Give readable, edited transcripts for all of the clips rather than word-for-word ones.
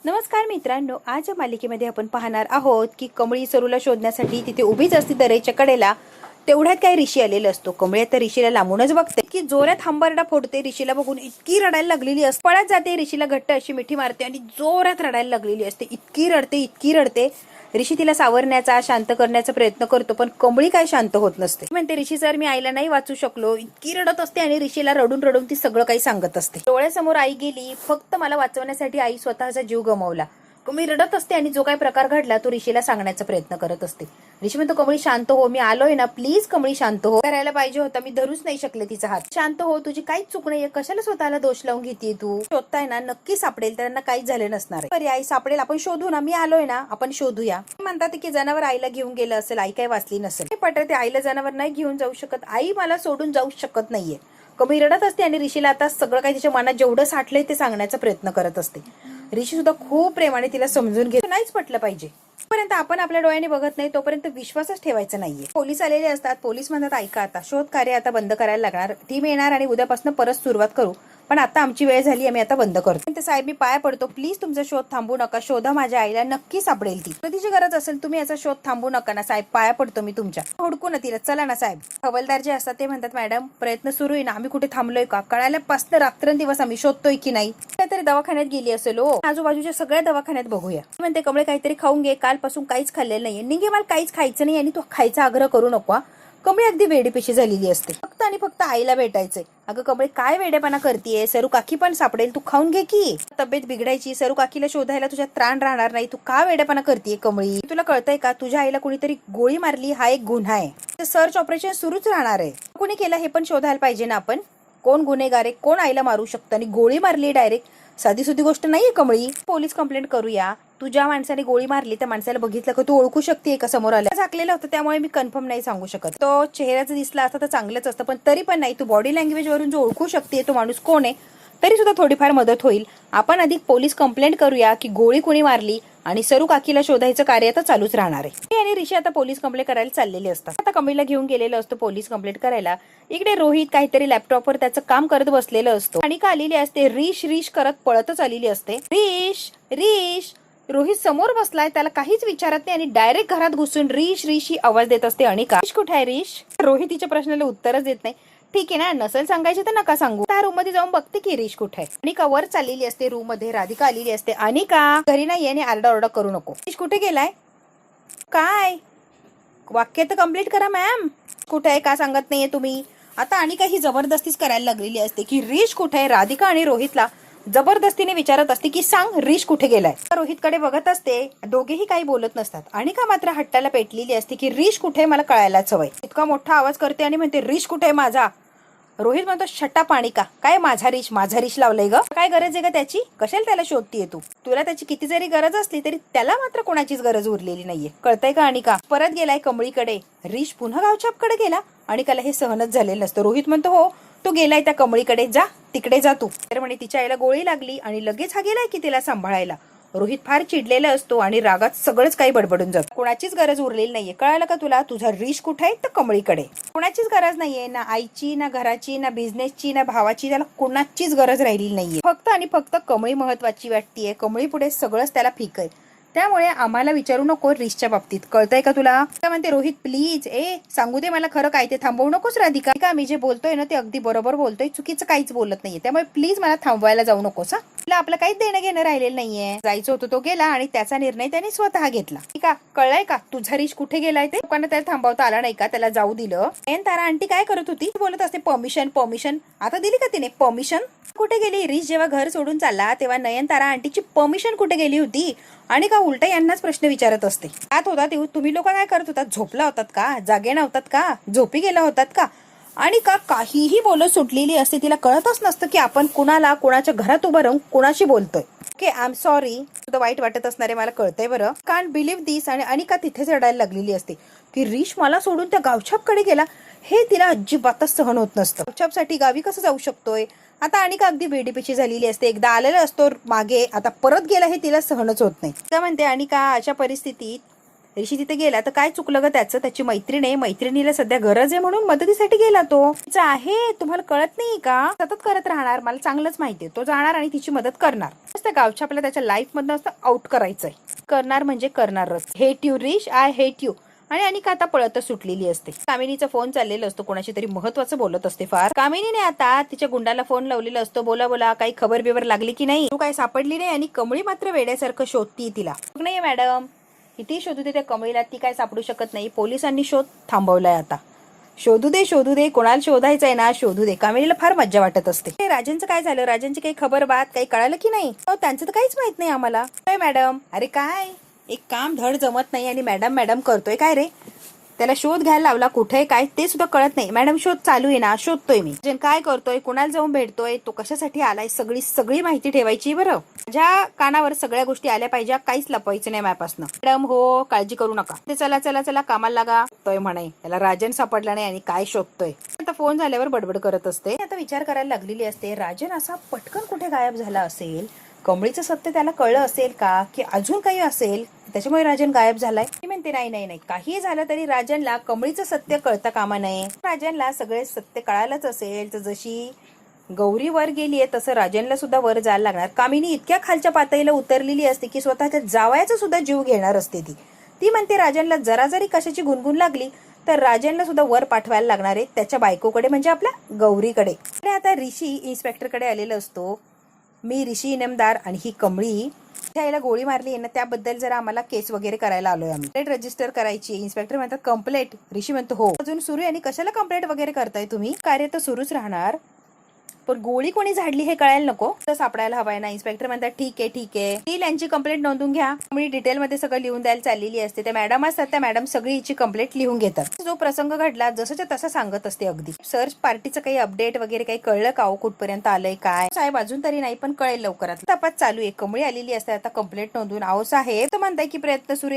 नमस्कार मित्रांनो, आज या मालिकेमध्ये आपण पाहणार आहोत की कमळी सरूला शोधण्यासाठी तिथे उभीच असती दरेच्या कडेला. तेवढ्यात काही ऋषी आलेला असतो. कमळी आता ऋषीला लांबूनच बघते की जोरात हंबरडा फोडते. ऋषीला बघून इतकी रडायला लागलेली असते, पळत जाते, ऋषीला घट्ट अशी मिठी मारते आणि जोरात रडायला लागलेली असते. इतकी रडते. ऋषी तिला सावरण्याचा, शांत करण्याचा प्रयत्न करतो, पण कमळी काय शांत होत नसते. म्हणते, ऋषी सर, मी आईला नाही वाचू शकलो. इतकी रडत असते आणि ऋषीला रडून रडून ती सगळं काही सांगत असते. डोळ्यासमोर आई गेली, फक्त मला वाचवण्यासाठी आई स्वतःचा जीव गमावला. कमळी रडत असते आणि जो काही प्रकार घडला तो ऋषीला सांगण्याचा प्रयत्न करत असते. ऋषी म्हणतो, कमळी शांत हो, मी आलोय ना, प्लीज कमळी शांत हो. करायला पाहिजे होता, मी धरूच नाही शकले तिचा हात. शांत हो, तुझी काहीच चूक नाहीये, कशाला स्वतःला दोष लावून घेते तू. शोधताय ना, नक्की सापडेल, त्यांना काहीच झालं नसणार. पर्याय सापडेल, आपण शोधू ना, मी आलोय ना, आपण शोधूया. म्हणतात की जनावर आईला घेऊन गेलं असेल, आई काय वाचली नसेल. पटते, आईला जनावर नाही घेऊन जाऊ शकत, आई मला सोडून जाऊ शकत नाहीये. कमळी रडत असते आणि ऋषीला आता सगळं काही तिच्या मनात जेवढं साठलंय ते सांगण्याचा प्रयत्न करत असते. ऋषी सुद्धा खूप प्रेमाने तिला समजून घेतो. नाहीच पटलं पाहिजे. तोपर्यंत आपण आपल्या डोळ्याने बघत नाही तोपर्यंत विश्वासच ठेवायचा नाहीये. पोलीस आलेले असतात. पोलीस म्हणतात, ऐका, आता शोध कार्य आता बंद करायला लागणार. टीम येणार आणि उद्यापासून परत सुरुवात करू, पण आता आमची वेळ झाली, आम्ही आता बंद करतो. साहेब, मी पाया पडतो, प्लीज तुमचा शोध थांबू नका. शोधा, माझ्या आईला नक्की सापडेल. ती तिची गरज असेल, तुम्ही याचा शोध थांबू नका ना साहेब, पाया पडतो मी तुमच्या. हुडकू ना तिला, चला ना साहेब. हवालदार जे असतात ते म्हणतात, मॅडम, प्रयत्न सुरू आहे ना, आम्ही कुठे थांबलोय का? कळाल्यापासून रात्रंदिवस आम्ही शोधतोय की नाही. काहीतरी दवाखान्यात गेली असेल हो, आजूबाजूच्या सगळ्या दवाखान्यात बघूया. म्हणते, कमळे, काहीतरी खाऊन घे, कालपासून काहीच खाल्लेलं नाहीये. निघे, मला काहीच खायचं नाही आणि तू खायचा आग्रह करू नको. कमळी अगदी वेडीपेशी झालेली असते. फक्त आणि फक्त आईला भेटायचंय. अगं कमळी, काय वेडेपणा करतीये? सरू काकी पण सापडेल, तू खाऊन घे की. तब्येत बिघडायची, सरू काकीला शोधायला तुझ्या त्राण राहणार नाही. तू का वेडेपणा करतीये कमळी? तुला कळतंय का, तुझ्या आईला कुणीतरी गोळी मारली हा एक गुन्हा आहे. सर्च ऑपरेशन सुरूच राहणार आहे. कुणी केलं हे पण शोधायला पाहिजे ना आपण. कोण गुन्हेगार आहे, कोण आईला मारू शकतं? आणि गोळी मारली डायरेक्ट, साधी सुधी गोष्ट नाहीये कमळी. पोलीस कंप्लेंट करूया. तुझ्या माणसाने गोळी मारली, त्या माणसाला बघितलं का तू ओळखू शकते का? समोर आलं झाकलेलं होतं, त्यामुळे मी कन्फर्म नाही सांगू शकत. तो चेहऱ्याचं दिसला असता तर चांगलंच असतं, पण तरी पण नाही. तू बॉडी लँग्वेज वरून जो ओळखू शकते तो माणूस कोण आहे, तरी सुद्धा थोडीफार मदत होईल. आपण अधिक पोलीस कंप्लेंट करूया की गोळी कोणी मारली, आणि सरू काकीला शोधायचं कार्य आता चालूच राहणार आहे. आणि ऋषी आता पोलीस कंप्लेंट करायला चाललेले असतात. आता कमळीला घेऊन गेलेलं असतं पोलीस कंप्लेंट करायला. इकडे रोहित काहीतरी लॅपटॉपवर त्याचं काम करत बसलेलं असतो. आणि का आलेली असते, रिश करत पळतच आलेली असते. रिश. रोहित समोर बसलाय, त्याला काहीच विचारत नाही आणि डायरेक्ट घरात घुसून रिश ही आवाज देत असते. अनिका, रिश कुठे आहे? रिश. रोहित तिच्या प्रश्नाला उत्तरच देत नाही. ठीक आहे ना, नसेल सांगायचे तर नका सांगू. त्या रूम मध्ये जाऊन बघते की रिश कुठे आहे. अनिका वर चाललेली असते रूम मध्ये. राधिका आलेली असते. अनिका, घरी नाही आणि आरडाओरडा करू नको. रिश कुठे गेलाय? काय वाक्य तर कम्प्लीट करा मॅम. कुठे आहे का सांगत नाहीये तुम्ही? आता अनिका ही जबरदस्तीच करायला लागलेली असते की रिश कुठे आहे. राधिका आणि रोहितला जबरदस्तीने विचारत असते की सांग, रिश कुठे गेलाय. रोहितकडे बघत असते. दोघेही काही बोलत नसतात. अनिका मात्र हट्टाला पेटलेली असते की रिश कुठे, मला कळायलाच हवंय. इतका मोठा आवाज करते आणि म्हणते, रिश कुठे माझा? रोहित म्हणतो, शट्टा अनिका, काय माझा रिश लावलंय ग? काय गरज आहे का त्याची? कशाला त्याला शोधतीये तू? तुला त्याची किती जरी गरज असली तरी त्याला मात्र कोणाचीच गरज उरलेली नाहीये. कळतंय का अनिका? परत गेलाय कमळीकडे. रिश पुन्हा गावछापकडे गेला. अनिकाला हे सहनच झालेलं नसतं. रोहित म्हणतो, हो, तो गेलाय त्या कमळीकडे, जा तिकडे जा तू. तर म्हणे तिच्या आईला गोळी लागली आणि लगेच हा गेलाय की तिला सांभाळायला. रोहित फार चिडलेला असतो आणि रागात सगळंच काही बडबडून जातो. कोणाचीच गरज उरलेली नाहीये. कळालं का तुला? तुझा रिश कुठे आहे? तर कमळीकडे. कोणाचीच गरज नाहीये, ना आईची, ना घराची, ना बिझनेसची, ना भावाची. त्याला कोणाचीच गरज राहिलेली नाहीये. फक्त आणि फक्त कमळी महत्वाची वाटतीये. कमळी पुढे सगळंच त्याला फिक आहे. त्यामुळे आम्हाला विचारू नको रिशच्या बाबतीत. कळतंय का तुला? म्हणते रोहित, प्लीज सांगू दे मला खरं काय ते. थांबवू नकोस राधिका. का मी जे बोलतोय ना ते अगदी बरोबर बोलतोय, चुकीचं काहीच बोलत नाहीये. त्यामुळे प्लीज मला थांबवायला जाऊ नकोस. तुला आपलं काहीच देणं घेणं राहिलेलं नाहीये. जायचं होतं तो गेला आणि त्याचा निर्णय त्याने स्वतः घेतला. ठीक आहे, कळलंय का? तुझा रिश कुठे गेलाय ते? लोकांना त्याला थांबवता आला नाही का? त्याला जाऊ दिलं. तारा आंटी काय करत होती? बोलत असते परमिशन. आता दिली का तिने परमिशन? कुठे गेली? रिश जेव्हा घर सोडून चालला तेव्हा नयनतारा आंटीची परमिशन कुठे गेली होती? आणि का उलटा यांनाच प्रश्न विचारत असते. आत होता तेव्हा तुम्ही लोक काय करत होतात? झोपला होतात का? जागे नव्हतात का? झोपी गेला होतात का? आणि का काहीही बोलत सुटलेली असते. तिला कळतच नसतं की आपण कुणाला, कोणाच्या घरात उभं राहून कोणाशी बोलतोय. Okay, I am sorry. तुला वाईट वाटत असणारे मला कळतंय बरं. कांट बिलीव्ह दिस. आणि अनिका तिथेच रडायला लागलेली असते की रिश मला सोडून त्या गावछापकडे गेला. हे तिला अजिबातच सहन होत नसतं. गावछापसाठी गावी कसं जाऊ शकतोय? आता अनिका अगदी वेडीपिची झालेली असते. एकदा आलेला असतो मागे, आता परत गेला हे तिला सहनच होत नाही. काय म्हणते अनिका, अशा परिस्थितीत ऋषी तिथे गेला तर काय चुकलं ग त्याचं? त्याची मैत्रीण आहे, मैत्रिणीला सध्या गरज आहे म्हणून मदतीसाठी गेला तो. तिचं आहे, तुम्हाला कळत नाही का? सतत करत राहणार, मला चांगलंच माहितीये. तो जाणार आणि तिची मदत करणार. त्या गावच्या आपल्याला त्याच्या लाईफ मधनं असं आउट करायचंय. करणार म्हणजे करणारच. Hate you Rish, I hate you. आणि अनिका आता पळतच सुटलेली असते. कामिनीचा फोन चाललेला असतो, कोणाशी तरी महत्वाचं बोलत असते फार. कामिनीने आता तिच्या गुंडाला फोन लावलेला असतो. बोला बोला, काही खबर बिबर लागली की नाही? तू काय सापडली नाही? आणि कमळी मात्र वेड्यासारखं शोधती तिला. नाही मॅडम, किती शोधू दे त्या कमळीला, ती काय सापडू शकत नाही. पोलिसांनी शोध थांबवलाय आता. शोधू दे, कोणाला शोधायचंय ना शोधू दे. कामिनीला फार मज्जा वाटत असते. राजनचं काय झालं? राजनची काही खबर बात काही कळालं की नाही? त्यांचं तर काहीच माहित नाही आम्हाला. काय मॅडम? अरे काय एक काम धड जमत नाही आणि मॅडम मॅडम करतोय काय रे? त्याला शोध घ्यायला लावला, कुठे काय ते सुद्धा कळत नाही. मॅडम शोध चालू आहे ना, शोधतोय मी. काय करतोय, कुणाला जाऊन भेटतोय, तो कशासाठी आलाय, सगळी माहिती ठेवायची बरं. माझ्या कानावर सगळ्या गोष्टी आल्या पाहिजे, काहीच लपवायचं नाही माझ्यापासून. मॅडम हो, काळजी करू नका. ते चला चला चला कामाला लागा. तोय म्हणे त्याला राजन सापडला नाही आणि काय शोधतोय. आता फोन झाल्यावर बडबड करत असते. आता विचार करायला लागलेली असते, राजन असा पटकन कुठे गायब झाला असेल? कमळीचं सत्य त्याला कळलं असेल का, की अजून काही असेल त्याच्यामुळे राजन गायब झालाय? मी म्हणते नाही, काही झालं तरी राजनला कमळीचं सत्य कळता कामा नये. राजनला सगळे सत्य कळालंच असेल तर जशी गौरी वर गेलीये तसं राजनला सुद्धा वर जायला लागणार. कामिनी इतक्या खालच्या पातळीला उतरलेली असते की स्वतःच्या जावयाचा सुद्धा जीव घेणार असते ती म्हणते राजनला जरा जरी कशाची गुणगुण लागली तर राजनला सुद्धा वर पाठवायला लागणार आहे त्याच्या बायकोकडे, म्हणजे आपल्या गौरीकडे. आता ऋषी इन्स्पेक्टरकडे आलेला असतो. मी ऋषी इनामदार आणि ही कमळी याला गोळी मारली आहे ना, त्याबद्दल जरा आम्हाला केस वगैरे करायला आलोय आम्ही. कंप्लेंट रजिस्टर करायची. इन्स्पेक्टर म्हणतात कंप्लेंट. ऋषी म्हणतो हो. अजून सुरू आहे आणि कशाला कंप्लेंट वगैरे करताय तुम्ही? कार्य तर सुरूच राहणार, पण गोळी कोणी झाडली हे कळायला नको, तर सापडायला हवाय ना. इन्स्पेक्टर म्हणतात ठीक आहे ती यांची कंप्लेंट नोंदवून घ्या. मी डिटेल मध्ये सगळं लिहून द्यायला चाललेली असते. त्या मॅडम असतात, त्या मॅडम सगळी हिची कंप्लेंट लिहून घेतात. जो प्रसंग घडला जसंच्या तसं सांगत असते अगदी. सर्च पार्टीचं काही अपडेट वगैरे काही कळलं का हो, कुठपर्यंत आलंय काय? साहेब अजून तरी नाही, पण कळेल लवकरात. तपास चालू आहे. कमळी आलेली असते आता कंप्लेंट नोंदवून. आहो साहेब तर म्हणताय की प्रयत्न सुरू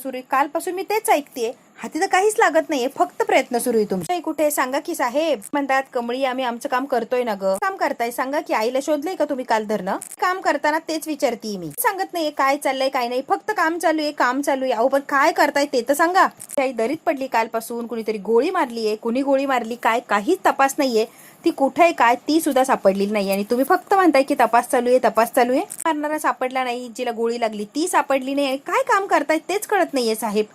आहे. कालपासून मी तेच ऐकतेय. हाती तर काहीच लागत नाहीये, फक्त प्रयत्न सुरू आहे तुमचे. कुठे सांगा की साहेब. म्हणतात कमळी आम्ही आमचं काम करतोय ना ग. काम करताय सांगा की. आईला शोधलंय का तुम्ही काल धरणं? काम करताना तेच विचारतीये मी. सांगत नाहीये काय चाललंय काय नाही, फक्त काम चालू आहे. अहो पण काय करताय ते तर सांगा. आई दरीत पडली कालपासून. कुणीतरी गोळी मारलीये, कुणी गोळी मारली काय काहीच तपास नाहीये. ती कुठे आहे काय ती सुद्धा सापडलेली नाही आणि तुम्ही फक्त म्हणताय की तपास चालू आहे. मारणारा सापडला नाही, जिला गोळी लागली ती सापडली नाही आणि काय काम करताय तेच कळत नाहीये साहेब.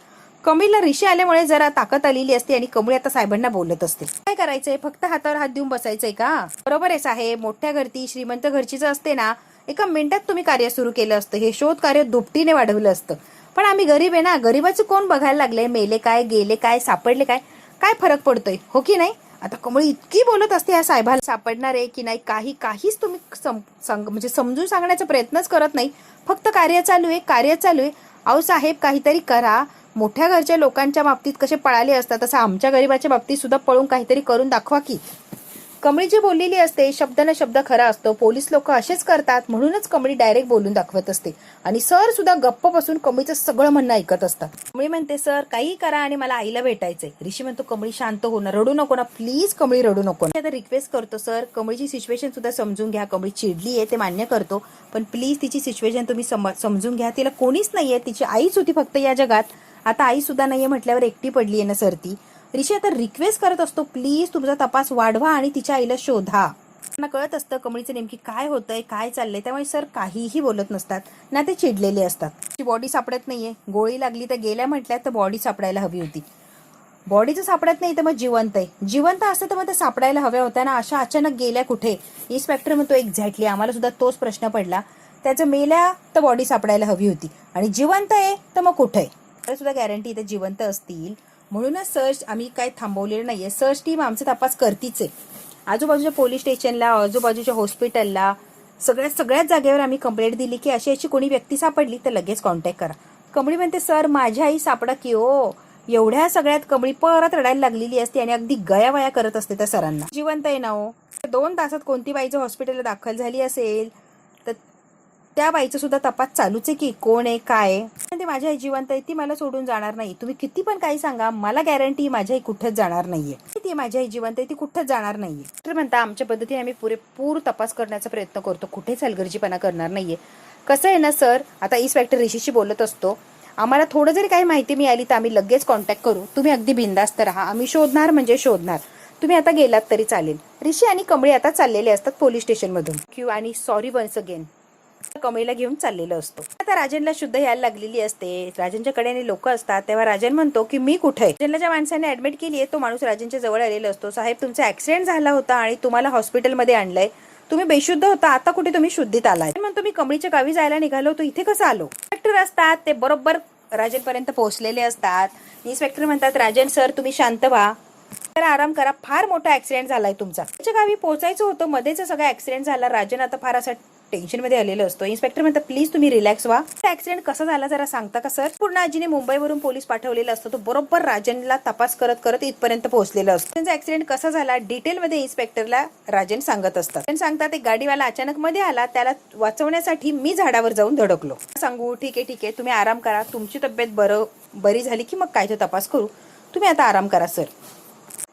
कमळीला ऋषी आल्यामुळे जरा ताकद आलेली असते आणि कमळी आता साहेबांना बोलत असते. काय करायचंय, फक्त हातावर हात देऊन बसायचंय का? बरोबर आहे साहेब, मोठ्या घरची श्रीमंत घरचीच असते ना, एका मिनिटात तुम्ही कार्य सुरू केलं असतं. हे शोध कार्य दुपटीने वाढवलं असतं. पण आम्ही गरीब आहे ना, गरीबाचं कोण बघायला लागलंय? मेले काय, गेले काय, सापडले काय, काय फरक पडतोय हो की नाही? आता कमळी इतकी बोलत असते ह्या साहेबाला सापडणार आहे की नाही काहीच तुम्ही म्हणजे समजून सांगण्याचा प्रयत्नच करत नाही. फक्त कार्य चालू आहे. अहो साहेब काहीतरी करा. मोठ्या घरच्या लोकांच्या बाबतीत कसे पळाले असतात तसं आमच्या गरीबाच्या बाबतीत सुद्धा पळून काहीतरी करून दाखवा की. कमळी जी बोललेली असते शब्दाला शब्द खरा असतो. पोलीस लोक असेच करतात, म्हणूनच कमळी डायरेक्ट बोलून दाखवत असते. आणि सर सुद्धा गप्प बसून कमळीचं सगळं म्हणणं ऐकत असतात. कमळी म्हणते सर काही करा आणि मला आईला भेटायचंय. ऋषी म्हणतो कमळी शांत हो ना, रडू नको ना प्लीज. कमळी रडू नको. आता रिक्वेस्ट करतो सर, कमळीची सिच्युएशन सुद्धा समजून घ्या. कमळी चिडली आहे ते मान्य करतो, पण प्लीज तिची सिच्युएशन तुम्ही समजून घ्या. तिला कोणीच नाहीये, तिची आईच होती फक्त या जगात. आता आई सुद्धा नाहीये म्हटल्यावर एकटी पडली आहे ना सर ती. ऋषी आता रिक्वेस्ट करत असतो प्लीज तुमचा तपास वाढवा आणि तिच्या आईला शोधा. त्यांना कळत असतं कमळीचं नेमकी काय होतंय काय चाललंय, त्यामुळे सर काहीही बोलत नसतात ना, ते चिडलेले असतात. ती बॉडी सापडत नाहीये, गोळी लागली तर गेल्या म्हटल्यात तर बॉडी सापडायला हवी होती. बॉडीचं सापडत नाही तर मग जिवंत असतं तर मग ते सापडायला हव्या होत्या ना, अशा अचानक गेल्या कुठे? इन्स्पेक्टर म्हणतो एक्झॅक्टली आम्हाला सुद्धा तोच प्रश्न पडला. त्याचं मेल्या तर बॉडी सापडायला हवी होती आणि जिवंत आहे तर मग कुठे? सुद्धा गॅरंटी इथे जिवंत असतील म्हणूनच सर्च आम्ही काय थांबवलेलं नाहीये. सर्च टीम आमचा तपास करतीच आहे. आजूबाजूच्या पोलीस स्टेशनला, आजूबाजूच्या हॉस्पिटलला, सगळ्याच जागेवर आम्ही कंप्लेंट दिली की अशी कोणी व्यक्ती सापडली तर लगेच कॉन्टॅक्ट करा. कमळी म्हणते सर माझी आई सापडा की हो. एवढ्या सगळ्यात कमळी परत रडायला लागलेली असते आणि अगदी गयावया करत असते त्या सरांना. जिवंत आहे ना हो. 2 तासात कोणती बाई जर हॉस्पिटलला दाखल झाली असेल तर त्या बाईचा सुद्धा तपास चालूच आहे की कोण आहे काय. ते माझी आई जिवंत आहे, ती मला सोडून जाणार नाही. तुम्ही किती पण काही सांगा, मला गॅरंटी माझी आई कुठेच जाणार नाहीये. ती माझी आई जिवंत आहे, ती कुठेच जाणार नाहीये. तर म्हणता आमच्या पद्धतीने आम्ही पुरेपूर तपास करण्याचा प्रयत्न करतो, कुठेच हलगर्जीपणा करणार नाहीये. कसं आहे ना सर, आता इन्स्पेक्टर ऋषीशी बोलत असतो. आम्हाला थोडं जरी काही माहिती मिळाली तर आम्ही लगेच कॉन्टॅक्ट करू. तुम्ही अगदी बिंदास्त राहा, आम्ही शोधणार म्हणजे शोधणार. तुम्ही आता गेलात तरी चालेल. ऋषी आणि कमळी आता चाललेले असतात पोलीस स्टेशनमधून. क्यू आणि सॉरी वन्स अगेन कमळीला घेऊन चाललेलं असतो. आता राजनला शुद्ध यायला लागलेली असते. राजनच्या कडेने लोक असतात. तेव्हा राजन म्हणतो की मी कुठे. राजनला ज्या माणसाने ऍडमिट केली आहे तो माणूस राजनच्या जवळ आलेला असतो. साहेब, तुमचा ऍक्सिडेंट झाला होता आणि तुम्हाला हॉस्पिटलमध्ये आणलंय. तुम्ही बेशुद्ध होता, आता कुठे तुम्ही शुद्धीत आलाय. म्हणतो मी कमळीच्या गावी जायला निघालो होतो, इथे कसं आलो. इन्स्पेक्टर असतात, ते बरोबर राजन पर्यंत पोहोचलेले असतात. इन्स्पेक्टर म्हणतात, राजन सर तुम्ही शांत व्हा, जरा आराम करा, फार मोठा ऍक्सिडेंट झालाय तुमचा. त्याच्या गावी पोहोचायचं होतं, मध्येच सगळा ऍक्सिडेंट झाला. राजन आता फार असा टेन्शन मध्ये आलेलो असतो. इन्स्पेक्टर म्हणतात, प्लीज तुम्ही रिलॅक्स व्हा. ऍक्सिडेंट कसा झाला जरा सांगता का सर. पूर्ण आजीने मुंबईवरून पोलीस पाठवलेला असतो. तो बरोबर राजनला तपास करत करत इथपर्यंत पोहोचलेला असतो. त्यांचा ऍक्सिडेंट कसा झाला डिटेलमध्ये इन्स्पेक्टरला राजन सांगत असतात. राजन सांगतात, एक गाडीवाला अचानक मध्ये आला, त्याला वाचवण्यासाठी मी झाडावर जाऊन धडकलो. सांगू ठीक आहे तुम्ही आराम करा, तुमची तब्येत बरी झाली की मग काय तो तपास करू, तुम्ही आता आराम करा सर.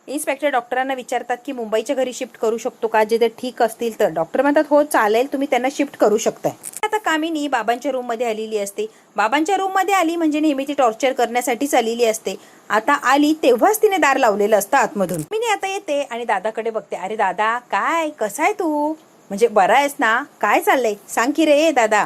इन्स्पेक्टर डॉक्टरांना विचारतात की मुंबईच्या घरी शिफ्ट करू शकतो का, जे ते ठीक असतील तर. डॉक्टर म्हणतात हो चालेल, तुम्ही त्यांना शिफ्ट करू शकताय. आता कामिनी बाबांच्या रूम मध्ये आलेली असते. बाबांच्या रूम मध्ये आली म्हणजे नेहमी ती टॉर्चर करण्यासाठीच आलेली असते. आता आली तेव्हाच तिने दार लावलेलं असतं आतमधून. मी आता येते आणि दादाकडे बघते. अरे दादा काय, कसा आहे तू, म्हणजे बरा आहेस ना, काय चाललंय सांग की रे दादा.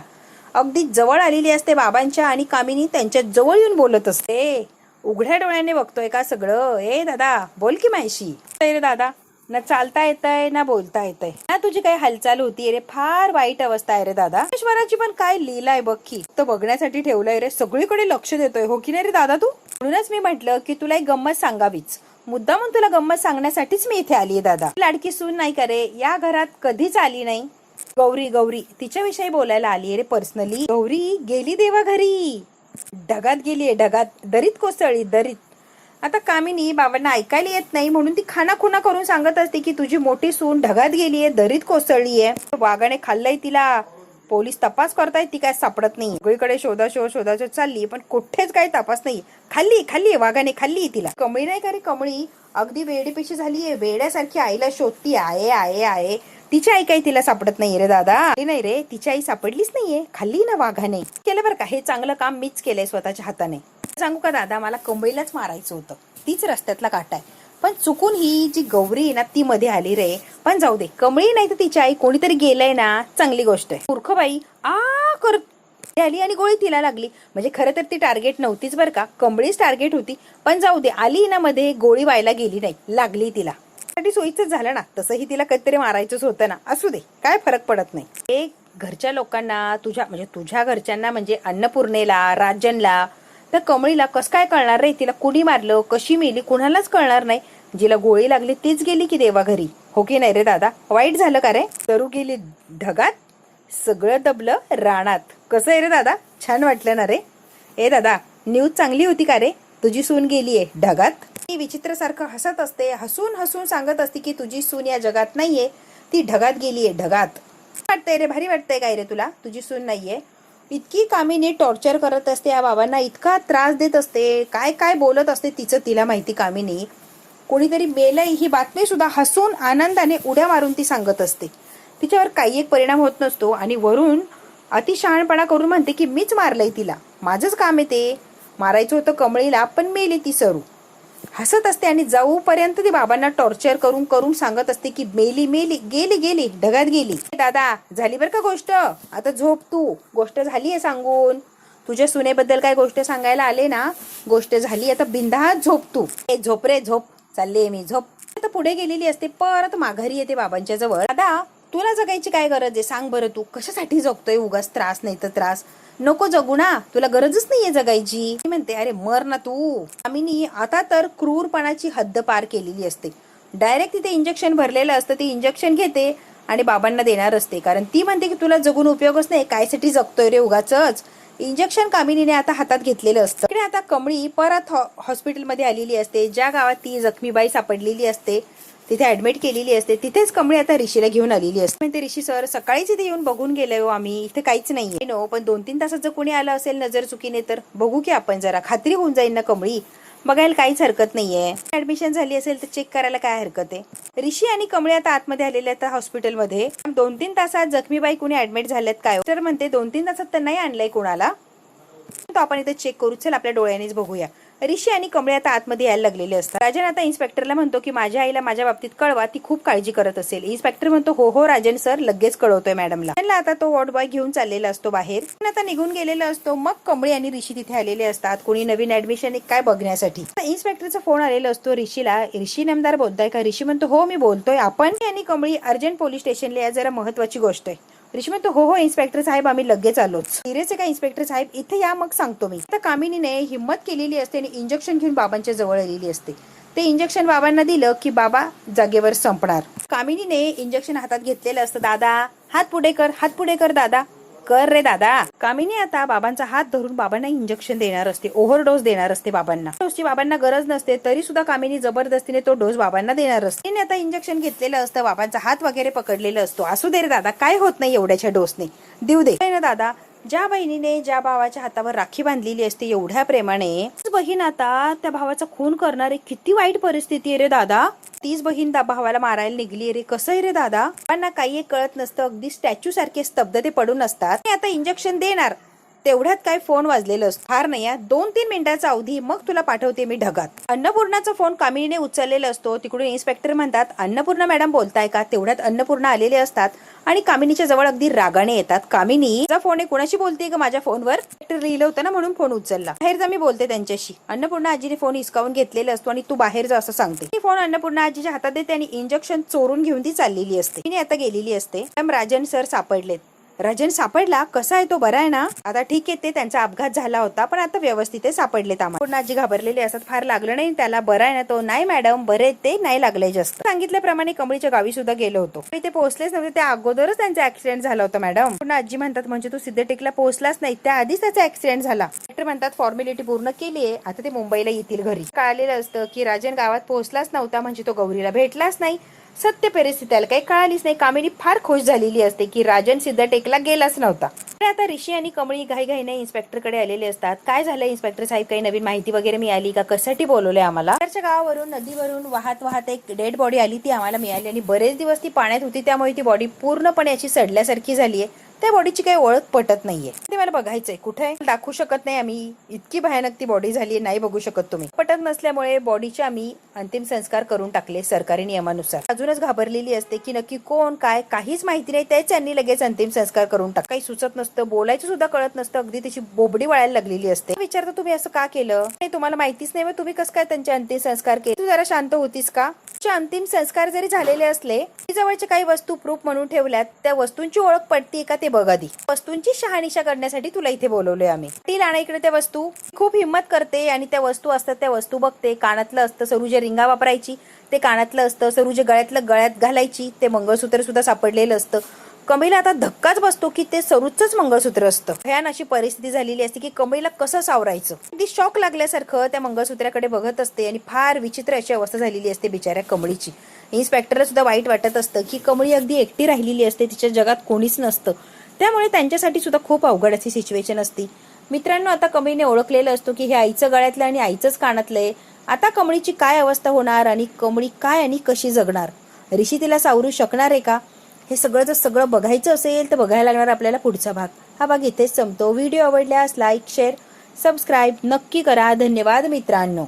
अगदी जवळ आलेली असते बाबांच्या आणि कामिनी त्यांच्या जवळ येऊन बोलत असते. उघड्या डोळ्याने बघतोय का सगळं. ए दादा बोल की मायशी. रे दादा, ना चालता येतंय ना बोलता येतंय ना, तुझी काही हालचाल होती रे, फार वाईट अवस्था आहे रे दादा. ईश्वराची पण काय लीला आहे बघ की, तो बघण्यासाठी ठेवलंय रे, सगळीकडे लक्ष देतोय हो की नाही रे दादा तू. म्हणूनच मी म्हटलं की तुला एक गंमत सांगावीच, मुद्दा म्हणून तुला गंमत सांगण्यासाठीच मी इथे आलीये दादा. लाडकी सून नाही का रे, या घरात कधीच आली नाही. गौरी तिच्याविषयी बोलायला आली रे पर्सनली. गौरी गेली देवा घरी, ढगात गेलीये, ढगात, दरीत कोसळली दरीत. आता कामिनी बाबांना ऐकायला येत नाही म्हणून ती खानाखुना करून सांगत असते की तुझी मोठी सून ढगात गेलीये, दरीत कोसळलीये. वाघाने खाल्लंय तिला, पोलीस तपास करतायत, ती काय सापडत नाही. सगळीकडे शोधाशोध चालली पण कुठेच काही तपास नाही. खाल्ली वाघाने खाल्ली तिला. कमळी नाही का रे, कमळी अगदी वेडीपेशी झालीये, वेड्यासारखी आईला शोधती आहे. तिची आई काही तिला सापडत नाहीये रे दादा. नाही रे, तिची आई सापडलीच नाहीये, खाल्ली ना वाघाने. केलं बरं का, हे चांगलं काम मीच केलंय स्वतःच्या हाताने. सांगू का दादा, मला कमळीलाच मारायचं होतं, तीच रस्त्यातला काटा आहे. पण चुकून ही जी गौरी आहे ना ती मध्ये आली रे. पण जाऊ दे, कमळी नाही तर तिची आई कोणीतरी गेलंय ना, चांगली गोष्ट आहे. मूर्ख बाई करत आली आणि गोळी तिला लागली. म्हणजे खरं तर ती टार्गेट नव्हतीच बरं का, कमळीच टार्गेट होती. पण जाऊ दे, आली ना मध्ये, गोळी व्हायला गेली नाही, लागली तिला. सोयीच झालं ना, तसंही तिला कधीतरी मारायचंच होतं ना. असू दे, काय फरक पडत नाही. एक घरच्या लोकांना, तुझ्या घरच्यांना म्हणजे अन्नपूर्णेला, राजनला, तर कमळीला कसं काय कळणार रे तिला कुणी मारलं, कशी मेली, कुणालाच कळणार नाही. जिला गोळी लागली तीच गेली की देवा घरी, हो की नाही रे दादा. वाईट झालं का रे. तरू गेली ढगात, सगळं दबलं रानात. कसं आहे रे दादा, छान वाटलं ना रे. ए दादा, न्यूज चांगली होती का रे, तुझी सून गेलीये ढगात. ती विचित्र सारखं हसत असते, हसून सांगत असते की तुझी सून या जगात नाहीये, ती ढगात गेलीये, ढगात. वाटतंय रे, भारी वाटतंय काय रे तुला, तुझी सून नाहीये. इतकी कामिनी टॉर्चर करत असते या बाबांना, इतका त्रास देत असते, काय बोलत असते तिचं तिला माहिती. कामिनी कोणीतरी मेलंय ही बातमी सुद्धा हसून आनंदाने उड्या मारून ती सांगत असते. तिच्यावर काही एक परिणाम होत नसतो आणि वरून अतिशहाणपणा करून म्हणते की मीच मारलंय तिला, माझंच काम आहे ते, मारायचं होतं कमळीला पण मेली ती सरू. हसत असते आणि जाऊपर्यंत ती बाबांना टॉर्चर करून सांगत असते की मेली गेली ढगात गेली. दादा झाली बरं का गोष्ट, आता झोप तू, गोष्ट झाली आहे सांगून. तुझ्या सुनेबद्दल काय गोष्ट सांगायला आले ना, गोष्ट झाली, आता बिंदास झोप तू. झोप रे झोप, चालले मी झोप. आता पुढे गेलेली असते, परत माघारी येते बाबांच्या जवळ. दादा तुला जगायची काय गरज आहे सांग बरं, तू कशासाठी जगतोय उगाच, त्रास नाही तर त्रास, नको जगू ना, तुला गरजच नाहीये जगायची. म्हणते अरे मर ना तू. कामिनी आता तर क्रूरपणाची हद्द पार केलेली असते. डायरेक्ट तिथे इंजेक्शन भरलेलं असतं, ते इंजेक्शन घेते आणि बाबांना देणार असते. कारण ती म्हणते की तुला जगून उपयोगच नाही, कायसाठी जगतोय रे उगाचच. इंजेक्शन कामिनीने आता हातात घेतलेलं असतं. इकडे आता कमळी परत हॉस्पिटलमध्ये आलेली असते, ज्या गावात ती जखमीबाई सापडलेली असते तिथे ऍडमिट केलेली असते. तिथेच कमळी आता ऋषीला घेऊन आलेली असते. म्हणते ऋषी सर सकाळीच इथे येऊन बघून गेलोय आम्ही, इथे काहीच नाहीये. नो पण 2-3 तासात जर कोणी आलं असेल नजर चुकीने तर बघू की आपण, जरा खात्री होऊन जाईल ना कमळी, बघायला काहीच हरकत नाहीये. ऍडमिशन झाली असेल तर चेक करायला काय हरकत आहे. ऋषी आणि कमळी आता आतमध्ये आलेले आता2-3 तासात जखमीबाई कुणी ऍडमिट झाल्यात काय? तर म्हणते 2-3 तासात तर नाही आणलंय कुणाला. तो आपण इथे चेक करू. चल आपल्या डोळ्यांनीच बघूया. ऋषी आणि कमळी आता आतमध्ये यायला लागलेले असतात. राजन आता इन्स्पेक्टरला म्हणतो की माझ्या आईला माझ्या बाबतीत कळवा, ती खूप काळजी करत असेल. इन्स्पेक्टर म्हणतो हो हो राजन सर, लगेच कळवतोय मॅडमला. त्यांना आता तो वॉर्ड बॉय घेऊन चाललेला असतो बाहेर. आता निघून गेलेला असतो. मग कमळी आणि ऋषी तिथे आलेले असतात. कोणी नवीन ऍडमिशन काय बघण्यासाठी. इन्स्पेक्टरचा फोन आलेला असतो ऋषीला. ऋषी नेमदार बोलताय का? ऋषी म्हणतो हो मी बोलतोय. आपण आणि कमळी अर्जंट पोलीस स्टेशनला या, जरा महत्वाची गोष्ट आहे. ऋषी म्हणतो हो हो इन्स्पेक्टर साहेब, आम्ही लगेच आलोच. सिरियस आहे का इन्स्पेक्टर साहेब? इथे या मग सांगतो मी. आता कामिनीने हिम्मत केलेली असते आणि इंजेक्शन घेऊन बाबांच्या जवळ आलेली असते. ते इंजेक्शन बाबांना दिलं की बाबा जागेवर संपणार. कामिनीने इंजेक्शन हातात घेतलेलं असतं. दादा हात पुढे कर, हात पुढे कर दादा, कर रे दादा. कामिनी आता बाबांचा हात धरून बाबांना इंजेक्शन देणार असते, ओव्हरडोस देणार असते बाबांना. डोसची बाबांना गरज नसते तरी सुद्धा कामिनी जबरदस्तीने तो डोस बाबांना देणार असते. तिने आता इंजेक्शन घेतलेलं असतं, बाबांचा हात वगैरे पकडलेला असतो. असू दे रे दादा, काय होत नाही एवढ्याच्या डोसने, देऊ दे ना दादा. ज्या बहिणीने ज्या भावाच्या हातावर राखी बांधलेली असते एवढ्या प्रेमाने, बहीण आता त्या भावाचा खून करणारे, किती वाईट परिस्थिती आहे रे दादा. तीच बहीण भावाला मारायला निघली रे, कसं आहे रे दादा. पण काही कळत नसतं, अगदी स्टॅच्यू सारखे स्तब्ध ते पडून असतात. आता इंजेक्शन देणार तेवढ्यात काय फोन वाजलेलं असतं. फार नाही 2-3 मिनिटाचा अवधी, मग तुला पाठवते मी ढगात. अन्नपूर्णाचा फोन कामिनीने उचललेला असतो. तिकडून इन्स्पेक्टर म्हणतात अन्नपूर्णा मॅडम बोलताय का? तेवढ्यात अन्नपूर्णा आलेले असतात आणि कामिनीच्या जवळ अगदी रागाने येतात. कामिनीचा फोन आहे, कोणाशी बोलते का? माझ्या फोनवर लिहिलं होतं ना म्हणून फोन उचलला. बाहेर जा, मी बोलते त्यांच्याशी. अन्नपूर्णा आजीने फोन हिसकावून घेतलेला असतो आणि तू बाहेर जा असं सांगते. फोन अन्नपूर्णा आजीच्या हातात देते आणि इंजेक्शन चोरून घेऊन ती चाललेली असते. तिने आता गेलेली असते. राजन सर सापडलेत. राजन सापडला? कसा आहे तो? बरा आहे ना? आता ठीक आहे, ते त्यांचा अपघात झाला होता पण आता व्यवस्थित सापडलेत. आम्हाला आजी घाबरलेले असतात. फार लागलं नाही त्याला? बरा आहे ना तो? नाही मॅडम बरे, ते नाही लागले जास्त. सांगितल्याप्रमाणे कमळीच्या गावी सुद्धा गेलो होतो. ते पोहोचलेच नव्हते, त्या अगोदरच त्यांचा ऍक्सिडेंट झाला होता मॅडम. पुन्हा आजी म्हणतात म्हणजे तू सिद्धटेकला पोहोचलाच नाही, त्या आधीच त्याचा ऍक्सिडेंट झाला. डॉक्टर म्हणतात फॉर्मॅलिटी पूर्ण केली आहे, आता ते मुंबईला येतील घरी. कळालेलं असतं की राजन गावात पोहोचलाच नव्हता म्हणजे तो गौरीला भेटलाच नाही. सत्य परिस्थिती त्याला काही कळालीच नाही. कामिनी फार खुश झालेली असते की राजन सिद्धटेकला गेलाच नव्हता. आता ऋषी आणि कमळी घाईघाईने इन्स्पेक्टर कडे आलेले असतात. काय झालं इन्स्पेक्टर साहेब, काही नवीन माहिती वगैरे मिळाली का? कशासाठी बोलवलंय आम्हाला? गावावरून नदीवरून वाहत एक डेड बॉडी आली, ती आम्हाला मिळाली आणि बरेच दिवस ती पाण्यात होती, त्यामुळे ती बॉडी पूर्णपणे अशी सडल्यासारखी झालीये. त्या बॉडीची काही ओळख पटत नाहीये. ते मला बघायचंय, कुठे दाखवू शकत नाही आम्ही, इतकी भयानक ती बॉडी झाली, नाही बघू शकत तुम्ही. पटत नसल्यामुळे बॉडीचे आम्ही अंतिम संस्कार करून टाकले सरकारी नियमानुसार. अजूनच घाबरलेली असते की नक्की कोण काय, काहीच माहिती नाही, तेच त्यांनी लगेच अंतिम संस्कार करून टाक. काही सुचत नसतं, बोलायचं सुद्धा कळत नसतं, अगदी त्याची बोबडी वळायला लागलेली असते. विचारता तुम्ही असं का केलं? नाही तुम्हाला माहितीच नाही, तुम्ही कसं काय त्यांचे अंतिम संस्कार केले? तू जरा शांत होतीस का? अंतिम संस्कार जरी झालेले असले, जवळच्या काही वस्तू प्रूफ म्हणून ठेवल्यात, त्या वस्तूंची ओळख पडते का ते बघ आधी. वस्तूंची शहानिशा करण्यासाठी तुला इथे बोलवलंय आम्ही. ती लाणा इकडे त्या वस्तू खूप हिंमत करते आणि त्या वस्तू असतात त्या वस्तू बघते. कानातलं असतं, सरू जे रिंगा वापरायची ते कानातलं असतं, सरू जे गळ्यात घालायची ते मंगळसूत्र सुद्धा सापडलेलं असतं. कमळीला आता धक्काच बसतो की ते सरूचंच मंगळसूत्र असतं. भयान अशी परिस्थिती झालेली असते की कमळीला कसं सावरायचं, अगदी शॉक लागल्यासारखं त्या मंगळसूत्राकडे बघत असते आणि फार विचित्र अशी अवस्था झालेली असते बिचाऱ्या कमळीची. इन्स्पेक्टरला सुद्धा वाईट वाटत असतं की कमळी अगदी एकटी राहिलेली असते, तिच्या जगात कोणीच नसतं, त्यामुळे त्यांच्यासाठी सुद्धा खूप अवघड अशी सिच्युएशन असते. मित्रांनो, आता कमळीने ओळखलेलं असतो की हे आईचं गळ्यातलं आणि आईचंच कानातलंय. आता कमळीची काय अवस्था होणार आणि कमळी काय आणि कशी जगणार? ऋषी तिला सावरू शकणार आहे का? हे सगळं बघायचं असेल तर बघायला लागणार आपल्याला पुढचा भाग. हा भाग इथेच संपतो. व्हिडिओ आवडल्यास लाईक, शेअर, सबस्क्राईब नक्की करा. धन्यवाद मित्रांनो.